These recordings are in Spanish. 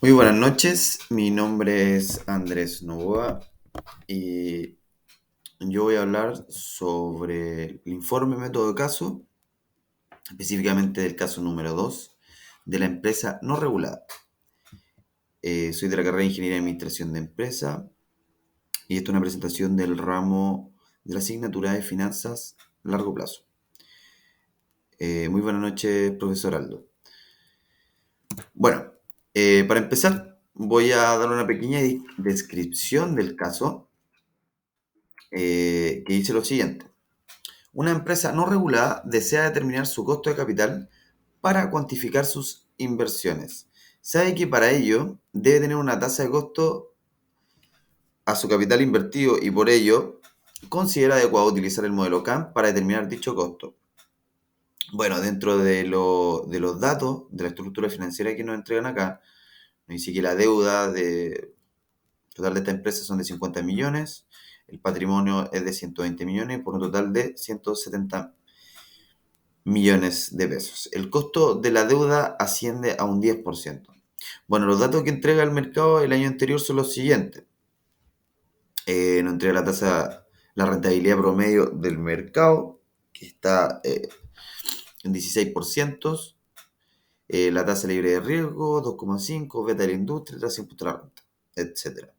Muy buenas noches, mi nombre es Andrés Novoa y yo voy a hablar sobre el informe método de caso, específicamente del caso número 2 de la empresa no regulada. Soy de la carrera de Ingeniería de Administración de Empresa y esta es una presentación del ramo de la asignatura de Finanzas a Largo Plazo. Muy buenas noches, profesor Aldo. Bueno, para empezar voy a dar una pequeña descripción del caso que dice lo siguiente. Una empresa no regulada desea determinar su costo de capital para cuantificar sus inversiones. Sabe que para ello debe tener una tasa de costo a su capital invertido y por ello considera adecuado utilizar el modelo CAM para determinar dicho costo. Bueno, dentro de los datos de la estructura financiera que nos entregan acá, nos dice que la deuda total de esta empresa son de 50 millones, el patrimonio es de 120 millones por un total de 170 millones de pesos. El costo de la deuda asciende a un 10%. Bueno, los datos que entrega el mercado el año anterior son los siguientes. Nos entrega la rentabilidad promedio del mercado, que está en 16%. La tasa libre de riesgo, 2,5, beta de la industria, tasa de impuesto a la renta, etc.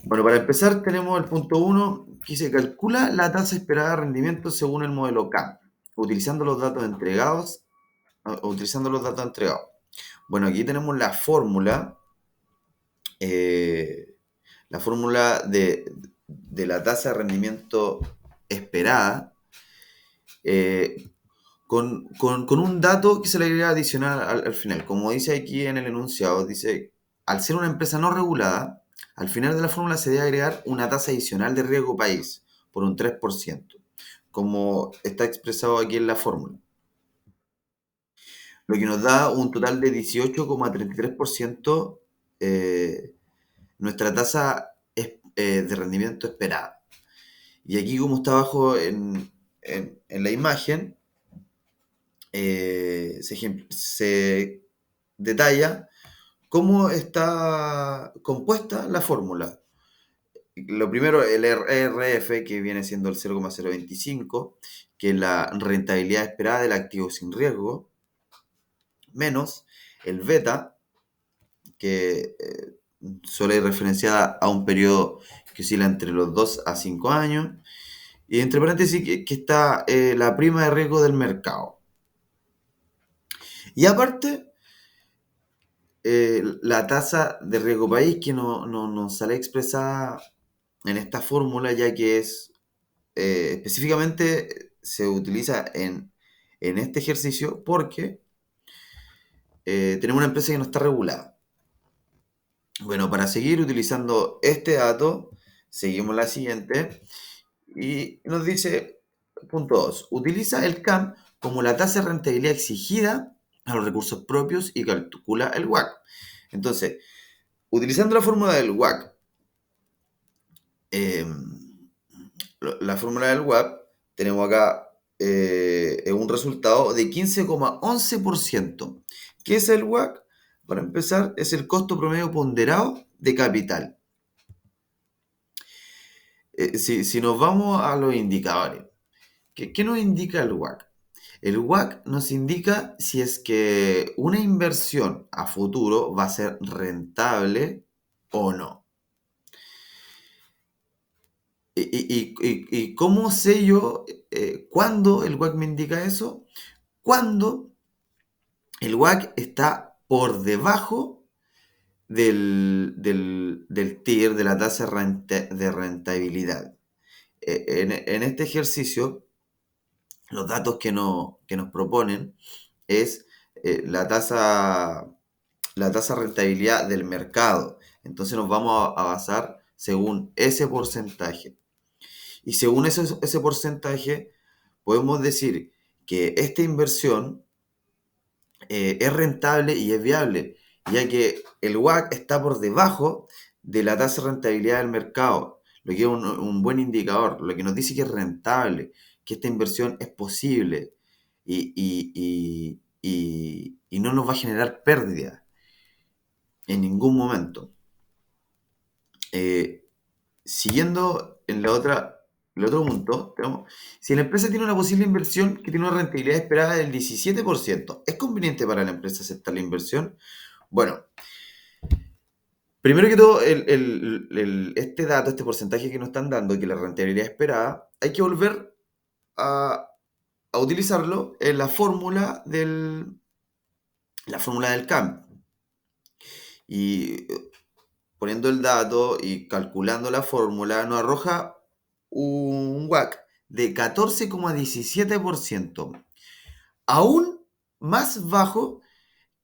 Bueno, para empezar tenemos el punto 1, que se calcula la tasa esperada de rendimiento según el modelo CAM, utilizando los datos entregados. Bueno, aquí tenemos eh, la fórmula de la tasa de rendimiento esperada, eh, con un dato que se le agrega adicional al final. Como dice aquí en el enunciado, dice, al ser una empresa no regulada, al final de la fórmula se debe agregar una tasa adicional de riesgo país por un 3%, como está expresado aquí en la fórmula, lo que nos da un total de 18,33% nuestra tasa de rendimiento esperada. Y aquí, como está abajo en la imagen, se detalla cómo está compuesta la fórmula. Lo primero, el RF, que viene siendo el 0,025, que es la rentabilidad esperada del activo sin riesgo, menos el beta, que suele ir referenciada a un periodo que oscila entre los 2 a 5 años, y entre paréntesis que está la prima de riesgo del mercado. Y aparte, la tasa de riesgo país que no sale expresada en esta fórmula, ya que es específicamente se utiliza en este ejercicio porque tenemos una empresa que no está regulada. Bueno, para seguir utilizando este dato, seguimos la siguiente y nos dice, punto 2, utiliza el CAM como la tasa de rentabilidad exigida a los recursos propios y calcula el WACC. Entonces, utilizando la fórmula del WACC, eh, la fórmula del WACC, tenemos acá un resultado de 15,11%. ¿Qué es el WACC? Para empezar, es el costo promedio ponderado de capital. Si nos vamos a los indicadores, ¿qué nos indica el WACC? El WACC nos indica si es que una inversión a futuro va a ser rentable o no. ¿Y cómo sé yo cuándo el WACC me indica eso? Cuando el WACC está por debajo del TIR, de la tasa de rentabilidad. En este ejercicio, los datos que nos proponen es la tasa de rentabilidad del mercado. Entonces nos vamos a basar según ese porcentaje. Y según ese porcentaje, podemos decir que esta inversión es rentable y es viable, ya que el WACC está por debajo de la tasa de rentabilidad del mercado, lo que es un buen indicador, lo que nos dice que es rentable, que esta inversión es posible y no nos va a generar pérdida. en ningún momento. Eh, Siguiendo en el otro punto, tenemos, si la empresa tiene una posible inversión que tiene una rentabilidad esperada del 17%, ¿es conveniente para la empresa aceptar la inversión? Bueno, primero que todo, este dato, este porcentaje que nos están dando, que la rentabilidad esperada, hay que volver a, a utilizarlo en la fórmula del CAM. Y poniendo el dato y calculando la fórmula, nos arroja un WACC de 14,17%, aún más bajo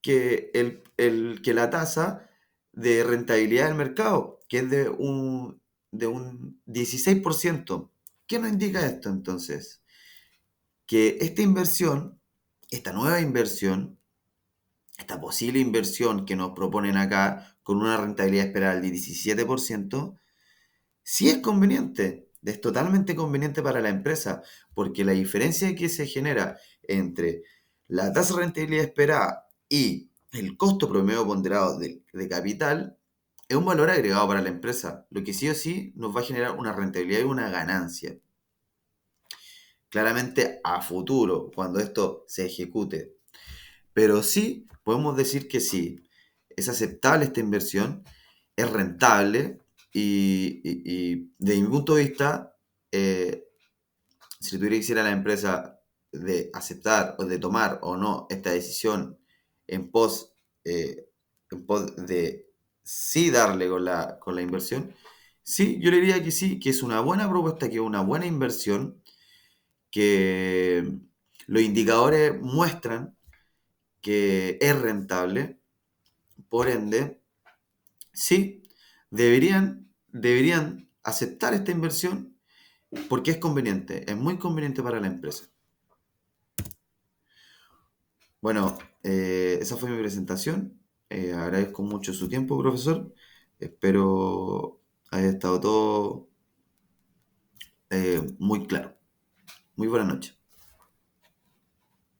que, que la tasa de rentabilidad del mercado, que es de un 16%. ¿Qué nos indica esto entonces? Que esta inversión, esta nueva inversión, esta posible inversión que nos proponen acá, con una rentabilidad esperada del 17%, sí es conveniente, es totalmente conveniente para la empresa, porque la diferencia que se genera entre la tasa de rentabilidad esperada y el costo promedio ponderado de capital es un valor agregado para la empresa, lo que sí o sí nos va a generar una rentabilidad y una ganancia. Claramente a futuro, cuando esto se ejecute. Pero sí podemos decir que sí, es aceptable esta inversión, es rentable y desde mi punto de vista, eh, si tuviera que decir a la empresa de aceptar o de tomar o no esta decisión en pos, eh, en pos de sí darle con la inversión, sí, yo le diría que sí, que es una buena propuesta, que es una buena inversión, que los indicadores muestran que es rentable, por ende, sí, deberían aceptar esta inversión porque es conveniente, es muy conveniente para la empresa. Bueno, esa fue mi presentación. Agradezco mucho su tiempo, profesor. Espero haya estado todo muy claro. Muy buena noche.